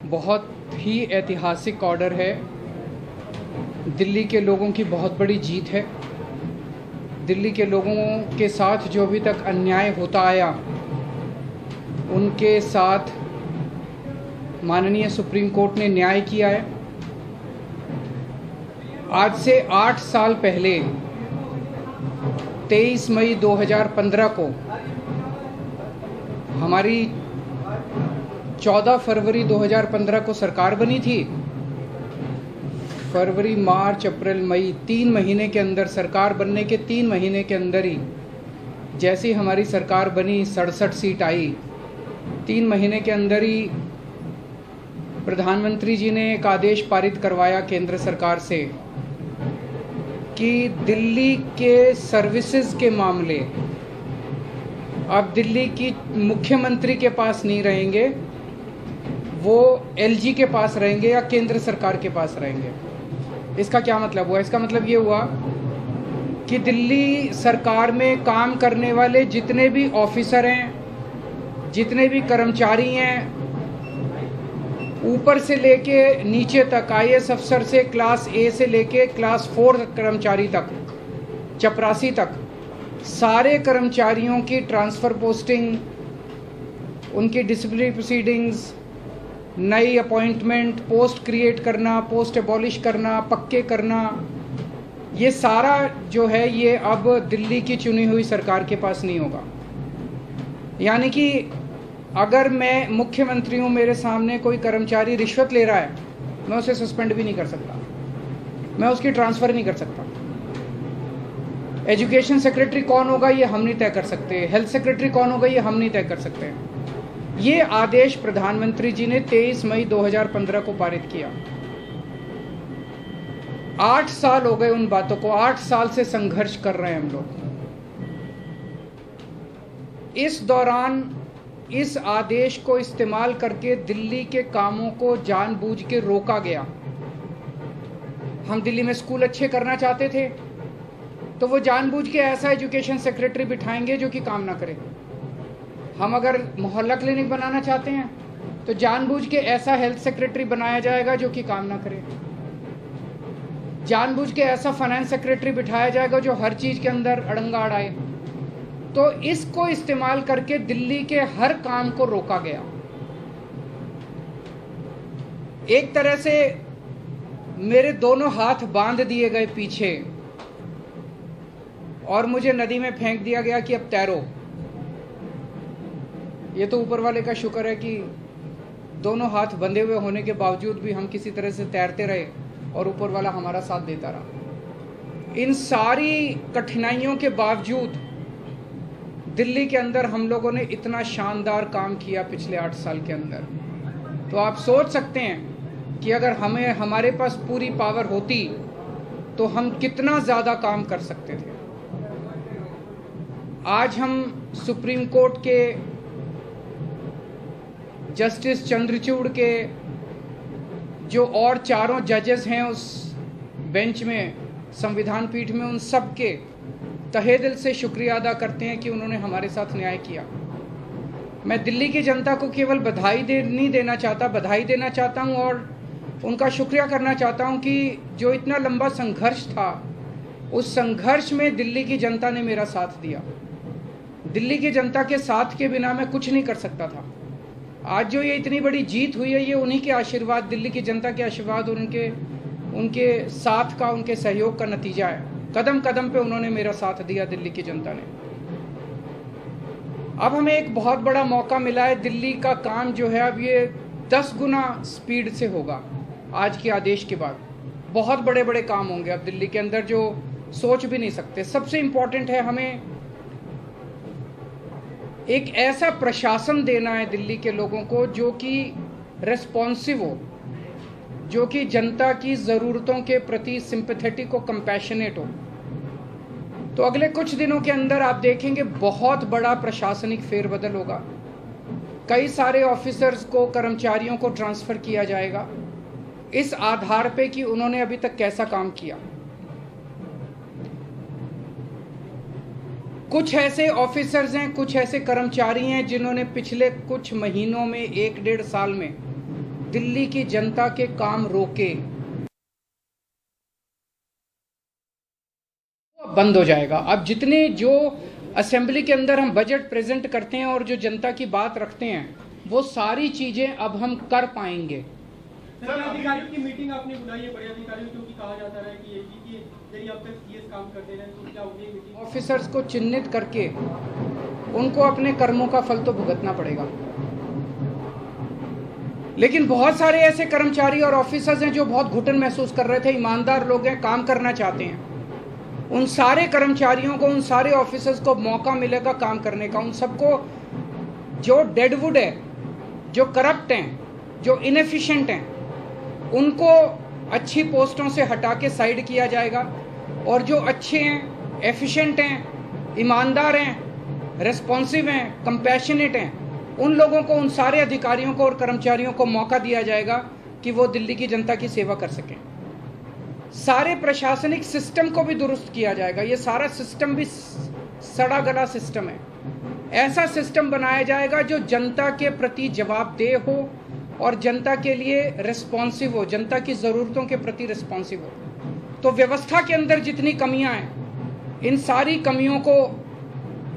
बहुत ही ऐतिहासिक ऑर्डर है। दिल्ली के लोगों की बहुत बड़ी जीत है। दिल्ली के लोगों के साथ जो अभी तक अन्याय होता आया, उनके साथ माननीय सुप्रीम कोर्ट ने न्याय किया है। आज से 8 साल पहले 23 मई 2015 को हमारी 14 फरवरी 2015 को सरकार बनी थी। फरवरी, मार्च, अप्रैल, मई 3 महीने के अंदर, सरकार बनने के 3 महीने के अंदर ही जैसे ही हमारी सरकार बनी 67 सीट आई। 3 महीने के अंदर ही प्रधानमंत्री जी ने एक आदेश पारित करवाया केंद्र सरकार से कि दिल्ली के सर्विसेज के मामले अब दिल्ली की मुख्यमंत्री के पास नहीं रहेंगे, वो एलजी के पास रहेंगे या केंद्र सरकार के पास रहेंगे। इसका क्या मतलब हुआ? इसका मतलब ये हुआ कि दिल्ली सरकार में काम करने वाले जितने भी ऑफिसर हैं, जितने भी कर्मचारी हैं, ऊपर से लेके नीचे तक, आईएएस अफसर से क्लास ए से लेके क्लास 4 कर्मचारी तक, चपरासी तक, सारे कर्मचारियों की ट्रांसफ़र पोस्टिंग, उनकी डिसिप्लिनरी प्रोसीडिंग्स, नई अपॉइंटमेंट, पोस्ट क्रिएट करना, पोस्ट एबॉलिश करना, पक्के करना, ये सारा जो है ये अब दिल्ली की चुनी हुई सरकार के पास नहीं होगा। यानी कि अगर मैं मुख्यमंत्री हूँ, मेरे सामने कोई कर्मचारी रिश्वत ले रहा है, मैं उसे सस्पेंड भी नहीं कर सकता, मैं उसकी ट्रांसफ़र नहीं कर सकता। एजुकेशन सेक्रेटरी कौन होगा ये हम नहीं तय कर सकते, हेल्थ सेक्रेटरी कौन होगा ये हम नहीं तय कर सकते। ये आदेश प्रधानमंत्री जी ने 23 मई 2015 को पारित किया। 8 साल हो गए उन बातों को, 8 साल से संघर्ष कर रहे हैं हम लोग। इस दौरान इस आदेश को इस्तेमाल करके दिल्ली के कामों को जानबूझ के रोका गया। हम दिल्ली में स्कूल अच्छे करना चाहते थे तो वो जानबूझ के ऐसा एजुकेशन सेक्रेटरी बिठाएंगे जो कि काम ना करे। हम अगर मोहल्ला क्लिनिक बनाना चाहते हैं तो जानबूझ के ऐसा हेल्थ सेक्रेटरी बनाया जाएगा जो कि काम ना करे। जानबूझ के ऐसा फाइनेंस सेक्रेटरी बिठाया जाएगा जो हर चीज के अंदर अड़ंगा अड़ाए। तो इसको इस्तेमाल करके दिल्ली के हर काम को रोका गया। एक तरह से मेरे दोनों हाथ बांध दिए गए पीछे और मुझे नदी में फेंक दिया गया कि अब तैरो। ये तो ऊपर वाले का शुक्र है कि दोनों हाथ बंधे हुए होने के बावजूद भी हम किसी तरह से तैरते रहे और ऊपर वाला हमारा साथ देता रहा। इन सारी कठिनाइयों के बावजूद दिल्ली के अंदर हम लोगों ने इतना शानदार काम किया पिछले 8 साल के अंदर। तो आप सोच सकते हैं कि अगर हमारे पास पूरी पावर होती तो हम कितना ज़्यादा काम कर सकते थे। आज हम सुप्रीम कोर्ट के जस्टिस चंद्रचूड़ के जो और 4 जजेस हैं उस बेंच में, संविधान पीठ में, उन सब के तहे दिल से शुक्रिया अदा करते हैं कि उन्होंने हमारे साथ न्याय किया। मैं दिल्ली की जनता को केवल नहीं देना चाहता, बधाई देना चाहता हूं और उनका शुक्रिया करना चाहता हूं कि जो इतना लंबा संघर्ष था, उस संघर्ष में दिल्ली की जनता ने मेरा साथ दिया। दिल्ली की जनता के साथ के बिना मैं कुछ नहीं कर सकता था। आज जो ये इतनी बड़ी जीत हुई है, ये उन्हीं के आशीर्वाद, दिल्ली की जनता के आशीर्वाद और उनके साथ का, उनके सहयोग का नतीजा है। कदम कदम पे उन्होंने मेरा साथ दिया, दिल्ली की जनता ने। अब हमें एक बहुत बड़ा मौका मिला है। दिल्ली का काम जो है अब ये 10 गुना स्पीड से होगा। आज के आदेश के बाद बहुत बड़े बड़े काम होंगे अब दिल्ली के अंदर जो सोच भी नहीं सकते। सबसे इम्पोर्टेंट है हमें एक ऐसा प्रशासन देना है दिल्ली के लोगों को जो कि रेस्पॉन्सिव हो, जो कि जनता की ज़रूरतों के प्रति सिंपैथेटिक हो, कंपैशनेट हो। तो अगले कुछ दिनों के अंदर आप देखेंगे बहुत बड़ा प्रशासनिक फेरबदल होगा। कई सारे ऑफिसर्स को, कर्मचारियों को ट्रांसफ़र किया जाएगा इस आधार पे कि उन्होंने अभी तक कैसा काम किया। कुछ ऐसे ऑफिसर्स हैं, कुछ ऐसे कर्मचारी हैं जिन्होंने पिछले कुछ महीनों में, 1 डेढ़ साल में दिल्ली की जनता के काम रोके, बंद हो जाएगा। अब जितने जो असेंबली के अंदर हम बजट प्रेजेंट करते हैं और जो जनता की बात रखते हैं, वो सारी चीजें अब हम कर पाएंगे। अधिकारियों की मीटिंग आपने बुलाई है, बड़े अधिकारियों, क्योंकि कहा जाता है कि यदि अब तक सीएस काम करते रहे तो क्या होगी मीटिंग? ऑफिसर्स को चिन्हित करके उनको अपने कर्मों का फल तो भुगतना पड़ेगा। लेकिन बहुत सारे ऐसे कर्मचारी और ऑफिसर्स हैं जो बहुत घुटन महसूस कर रहे थे, ईमानदार लोग हैं, काम करना चाहते हैं। उन सारे कर्मचारियों को, उन सारे ऑफिसर्स को मौका मिलेगा काम करने का। उन सबको जो डेडवुड है, जो करप्ट हैं, जो इनएफिशिएंट हैं, उनको अच्छी पोस्टों से हटा के साइड किया जाएगा, और जो अच्छे हैं, एफिशिएंट हैं, ईमानदार हैं, रेस्पॉन्सिव हैं, कंपैशनेट हैं, उन लोगों को, उन सारे अधिकारियों को और कर्मचारियों को मौका दिया जाएगा कि वो दिल्ली की जनता की सेवा कर सकें। सारे प्रशासनिक सिस्टम को भी दुरुस्त किया जाएगा। ये सारा सिस्टम भी सड़ा गला सिस्टम है। ऐसा सिस्टम बनाया जाएगा जो जनता के प्रति जवाबदेह हो और जनता के लिए रिस्पॉन्सिव हो, जनता की ज़रूरतों के प्रति रिस्पॉन्सिव हो। तो व्यवस्था के अंदर जितनी कमियां हैं, इन सारी कमियों को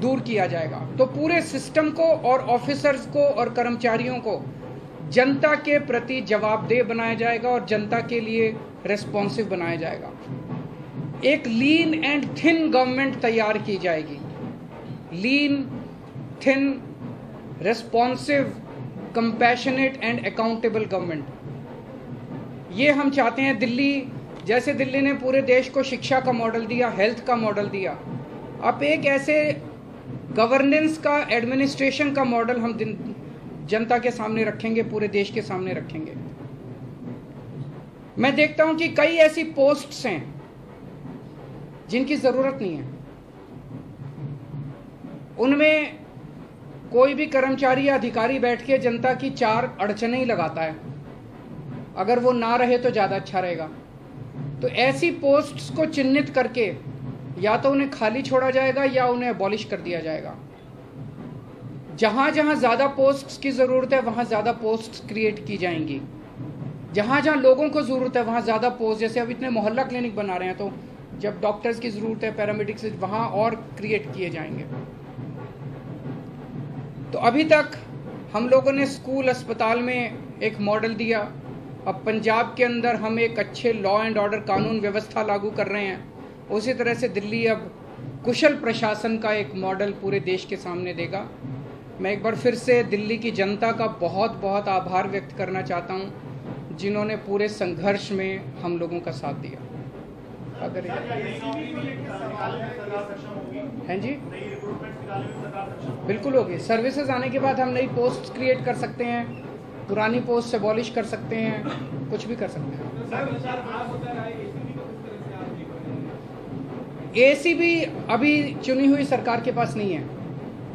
दूर किया जाएगा। तो पूरे सिस्टम को और ऑफिसर्स को और कर्मचारियों को जनता के प्रति जवाबदेह बनाया जाएगा और जनता के लिए रिस्पॉन्सिव बनाया जाएगा। एक लीन एंड थिन गवर्नमेंट तैयार की जाएगी। Lean, thin, responsive, compassionate and accountable government. ये हम चाहते हैं। दिल्ली, जैसे दिल्ली ने पूरे देश को शिक्षा का मॉडल दिया, हेल्थ का मॉडल दिया, अब एक ऐसे गवर्नेंस का, एडमिनिस्ट्रेशन का मॉडल हम जनता के सामने रखेंगे, पूरे देश के सामने रखेंगे। मैं देखता हूं कि कई ऐसी पोस्ट्स हैं जिनकी जरूरत नहीं है। उनमें कोई भी कर्मचारी या अधिकारी बैठ के जनता की चार अड़चनें ही लगाता है। अगर वो ना रहे तो ज्यादा अच्छा रहेगा। तो ऐसी पोस्ट्स को चिन्हित करके या तो उन्हें खाली छोड़ा जाएगा या उन्हें अबॉलिश कर दिया जाएगा। जहां जहां ज्यादा पोस्ट्स की जरूरत है वहां ज्यादा पोस्ट्स क्रिएट की जाएंगी। जहां जहां लोगों को जरूरत है वहां ज्यादा पोस्ट, जैसे अब इतने मोहल्ला क्लिनिक बना रहे हैं, तो जब डॉक्टर्स की जरूरत है, पैरामेडिक्स, वहां और क्रिएट किए जाएंगे। तो अभी तक हम लोगों ने स्कूल, अस्पताल में एक मॉडल दिया। अब पंजाब के अंदर हम एक अच्छे लॉ एंड ऑर्डर, कानून व्यवस्था लागू कर रहे हैं। उसी तरह से दिल्ली अब कुशल प्रशासन का एक मॉडल पूरे देश के सामने देगा। मैं एक बार फिर से दिल्ली की जनता का बहुत बहुत आभार व्यक्त करना चाहता हूं, जिन्होंने पूरे संघर्ष में हम लोगों का साथ दिया। अगर हैं जी, बिल्कुल होगी। सर्विसेज आने के बाद हम नई पोस्ट क्रिएट कर सकते हैं, पुरानी पोस्ट से अबॉलिश कर सकते हैं, कुछ भी कर सकते हैं। एसीबी अभी चुनी हुई सरकार के पास नहीं है,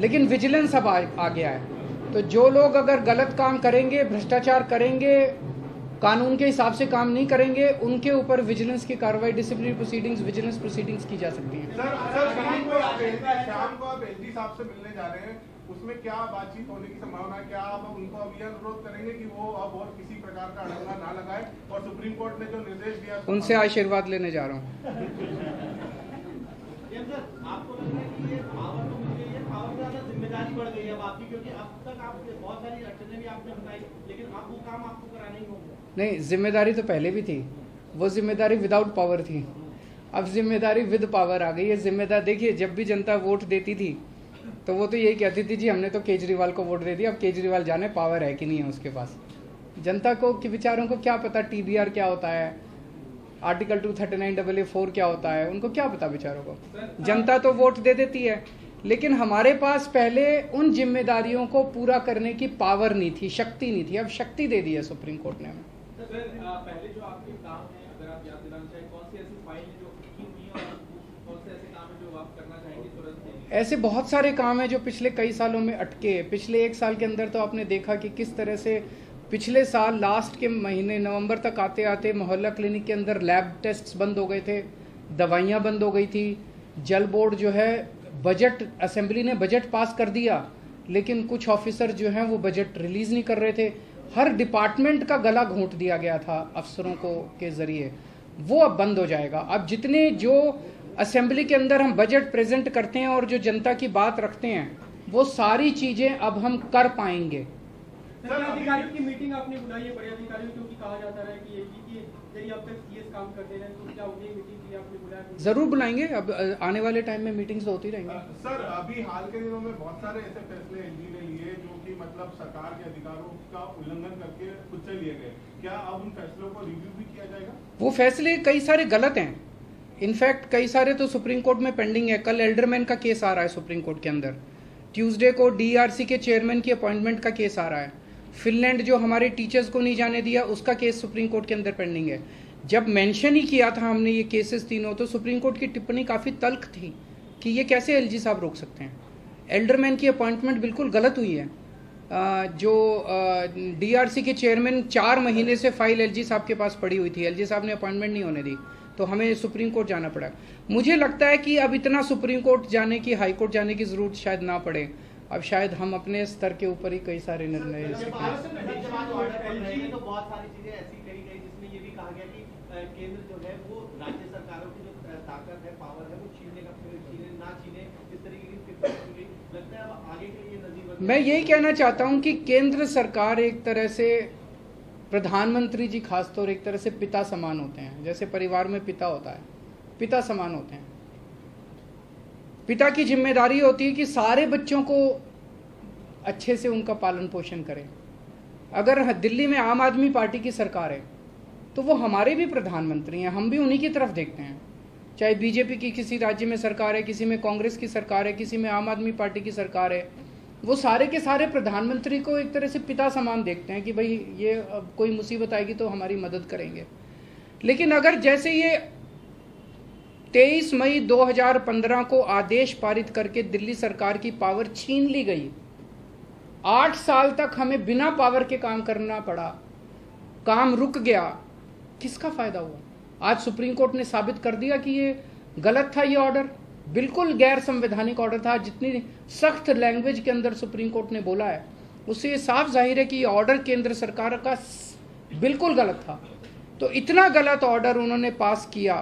लेकिन विजिलेंस अब आ गया है। तो जो लोग अगर गलत काम करेंगे, भ्रष्टाचार करेंगे, कानून के हिसाब से काम नहीं करेंगे, उनके ऊपर विजिलेंस की कार्रवाई, डिसिप्लिनरी प्रोसीडिंग्स, विजिलेंस प्रोसीडिंग्स की जा सकती है। शाम को आप एलजी साहब से मिलने जा रहे हैं, उसमें क्या बातचीत होने की संभावना है? क्या आप उनको अब यह अनुरोध करेंगे कि वो अब और किसी प्रकार का अड़ंगा ना लगाए, और सुप्रीम कोर्ट ने जो निर्देश दिया उनसे आशीर्वाद लेने जा रहा हूँ। आपको लग रहा है कि ये पावर तो मिल गई है, पावर से ज्यादा जिम्मेदारी बढ़ गई है अब आपकी, क्योंकि अब तक आप बहुत सारी अड़चनें भी आपने बताई, लेकिन अब वो काम आपको कराना ही होगा। नहीं, जिम्मेदारी तो पहले भी थी। वो जिम्मेदारी विदाउट पावर थी। अब जिम्मेदारी विद पावर आ गई है। जिम्मेदार देखिए, जब भी जनता वोट देती थी तो वो तो यही कहती थी, जी हमने तो केजरीवाल को वोट दे दिया। अब केजरीवाल जाने पावर है कि नहीं है उसके पास। जनता को के विचारों को क्या पता, टीबीआर क्या होता है, आर्टिकल 239AA4 क्या होता है, उनको क्या पता बेचारों को। जनता तो वोट दे देती है, लेकिन हमारे पास पहले उन जिम्मेदारियों को पूरा करने की पावर नहीं थी, शक्ति नहीं थी। अब शक्ति दे दी है सुप्रीम कोर्ट ने हमें। पहले जो आपके काम है, अगर आप याद दिलाना चाहें, कौन सी ऐसी फाइल जो की हुई है और कौन से ऐसे काम है जो आप करना चाहेंगे तुरंत? ऐसे बहुत सारे काम हैं जो पिछले कई सालों में अटके। पिछले 1 साल के अंदर तो आपने देखा कि किस तरह से पिछले साल लास्ट के महीने नवंबर तक आते आते मोहल्ला क्लिनिक के अंदर लैब टेस्ट्स बंद हो गए थे, दवाइयाँ बंद हो गई थी। जल बोर्ड जो है, बजट, असेंबली ने बजट पास कर दिया, लेकिन कुछ ऑफिसर जो हैं वो बजट रिलीज नहीं कर रहे थे। हर डिपार्टमेंट का गला घोंट दिया गया था अफसरों को के जरिए, वो अब बंद हो जाएगा। अब जितने जो असेंबली के अंदर हम बजट प्रेजेंट करते हैं और जो जनता की बात रखते हैं, वो सारी चीजें अब हम कर पाएंगे। सर, अधिकारियों की मीटिंग आपने बुलाई है, बड़े अधिकारियों, क्योंकि कहा जाता है कि यदि अब तक सीएस काम करते रहे तो क्या उन्हें मीटिंग के लिए आपने बुलाया? जरूर बुलाएंगे, अब आने वाले टाइम में मीटिंग्स तो होती रहेंगी। सर, अभी हाल के दिनों में बहुत सारे ऐसे फैसले एलजी ने लिए जो कि मतलब सरकार के अधिकारों का उल्लंघन करके खुद से लिए गए, क्या अब उन फैसलों को रिव्यू भी किया जाएगा? वो फैसले कई सारे गलत हैं, इनफैक्ट कई सारे तो सुप्रीम कोर्ट में पेंडिंग है। कल एल्डरमैन का केस आ रहा है सुप्रीम कोर्ट के अंदर, ट्यूसडे को डीआरसी के चेयरमैन की अपॉइंटमेंट का केस आ रहा है, फिनलैंड जो हमारे टीचर्स को नहीं जाने दिया उसका केस सुप्रीम कोर्ट के अंदर पेंडिंग है। जब मेंशन ही किया था हमने ये केसेस तीनों, तो सुप्रीम कोर्ट की टिप्पणी काफ़ी तल्ख थी कि ये कैसे एलजी साहब रोक सकते हैं। एल्डरमैन की अपॉइंटमेंट बिल्कुल गलत हुई है। जो डीआरसी के चेयरमैन 4 महीने से फाइल एलजी साहब के पास पड़ी हुई थी, एलजी साहब ने अपॉइंटमेंट नहीं होने दी, तो हमें सुप्रीम कोर्ट जाना पड़ा। मुझे लगता है कि अब इतना सुप्रीम कोर्ट जाने की, हाई कोर्ट जाने की जरूरत शायद ना पड़े। अब शायद हम अपने स्तर के ऊपर ही कई सारे निर्णय ले सकते हैं। तो बहुत सारी चीजें ऐसी कही गई जिसमें ये भी कहा गया कि केंद्र जो है वो राज्य सरकारों की जो ताकत है, पावर है, वो छीनने ना छीने, इस तरीके की लगता है अब आगे के लिए नजीर। मैं यही कहना चाहता हूं कि केंद्र सरकार एक तरह से, प्रधानमंत्री जी खासतौर एक तरह से पिता समान होते हैं। जैसे परिवार में पिता होता है, पिता समान होते हैं। पिता की जिम्मेदारी होती है कि सारे बच्चों को अच्छे से उनका पालन पोषण करें। अगर दिल्ली में आम आदमी पार्टी की सरकार है तो वो हमारे भी प्रधानमंत्री हैं, हम भी उन्हीं की तरफ देखते हैं। चाहे बीजेपी की किसी राज्य में सरकार है, किसी में कांग्रेस की सरकार है, किसी में आम आदमी पार्टी की सरकार है, वो सारे के सारे प्रधानमंत्री को एक तरह से पिता समान देखते हैं कि भाई ये अब कोई मुसीबत आएगी तो हमारी मदद करेंगे। लेकिन अगर जैसे ये 23 मई 2015 को आदेश पारित करके दिल्ली सरकार की पावर छीन ली गई, 8 साल तक हमें बिना पावर के काम करना पड़ा, काम रुक गया, किसका फायदा हुआ? आज सुप्रीम कोर्ट ने साबित कर दिया कि ये गलत था, ये ऑर्डर बिल्कुल गैर संवैधानिक ऑर्डर था। जितनी सख्त लैंग्वेज के अंदर सुप्रीम कोर्ट ने बोला है उससे ये साफ जाहिर है कि ये ऑर्डर केंद्र सरकार का बिल्कुल गलत था। तो इतना गलत ऑर्डर उन्होंने पास किया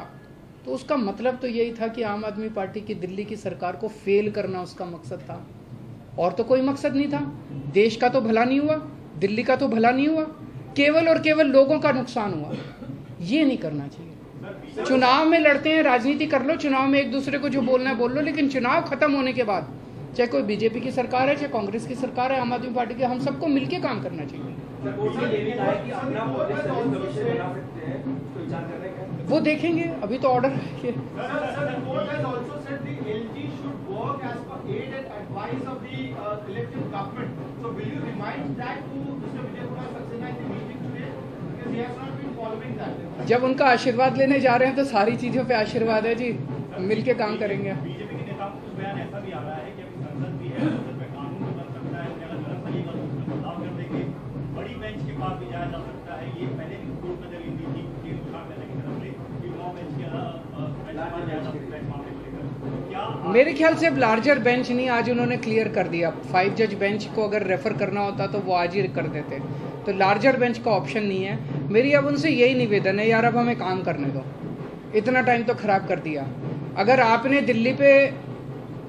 तो उसका मतलब तो यही था कि आम आदमी पार्टी की दिल्ली की सरकार को फेल करना उसका मकसद था, और तो कोई मकसद नहीं था। देश का तो भला नहीं हुआ, दिल्ली का तो भला नहीं हुआ, केवल और केवल लोगों का नुकसान हुआ। ये नहीं करना चाहिए। चुनाव में लड़ते हैं, राजनीति कर लो, चुनाव में एक दूसरे को जो बोलना है बोल लो, लेकिन चुनाव खत्म होने के बाद चाहे कोई बीजेपी की सरकार है, चाहे कांग्रेस की सरकार है, आम आदमी पार्टी की, हम सबको मिलकर काम करना चाहिए। वो देखेंगे, अभी तो ऑर्डर है। जब उनका आशीर्वाद लेने जा रहे हैं तो सारी चीजों पे आशीर्वाद है जी, मिलके काम करेंगे। बीजेपी के नेताओं को बयान ऐसा भी आ रहा है कि अभी संसद भी है, संसद में कानून भी बन सकता है, अगर गलत लगेगा तो उसमें बदलाव कर देंगे, बड़ी बेंच के पास भी जाया जा सकता है। ये पहले भी कोर्ट में दलील दी थी केंद्र सरकार की तरफ से कि 9 बेंच के जाया जा सकता है इस मामले को लेकर। क्या मेरे ख्याल से अब लार्जर बेंच नहीं, आज उन्होंने क्लियर कर दिया। 5 जज बेंच को अगर रेफर करना होता तो वो आज ही कर देते, तो लार्जर बेंच का ऑप्शन नहीं है। मेरी अब उनसे यही निवेदन है, यार अब हमें काम करने दो, इतना टाइम तो खराब कर दिया। अगर आपने दिल्ली पे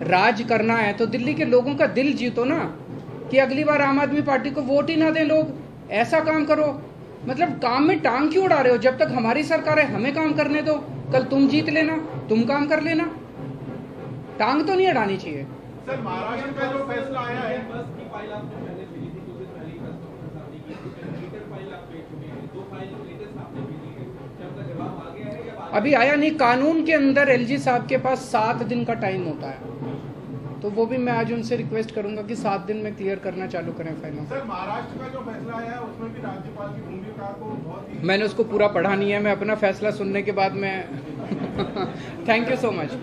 राज करना है तो दिल्ली के लोगों का दिल जीतो ना, कि अगली बार आम आदमी पार्टी को वोट ही ना दें लोग। ऐसा काम करो, मतलब काम में टांग क्यों उड़ा रहे हो? जब तक हमारी सरकार है हमें काम करने दो, कल तुम जीत लेना, तुम काम कर लेना, टांग तो नहीं अड़ानी चाहिए। सर, महाराष्ट्र का जो फैसला आया है, बस की फाइल आपने पहले भेजी थी, 2 दिन पहले ही बस सामने की मीटर फाइल आप भेज चुके हैं, 2 फाइल जो लेटेस्ट आपने भेजी है, क्या उनका जवाब आ गया है या अभी आया नहीं? कानून के अंदर एलजी साहब के पास 7 दिन का टाइम होता है, तो वो भी मैं आज उनसे रिक्वेस्ट करूंगा कि 7 दिन में क्लियर करना चालू करें फाइलों। सर, महाराष्ट्र का जो फैसला आया है उसमें भी राज्यपाल की भूमिका को बहुत ही, मैंने उसको पूरा पढ़ा नहीं है, मैं अपना फैसला सुनने के बाद मैं थैंक यू सो मच।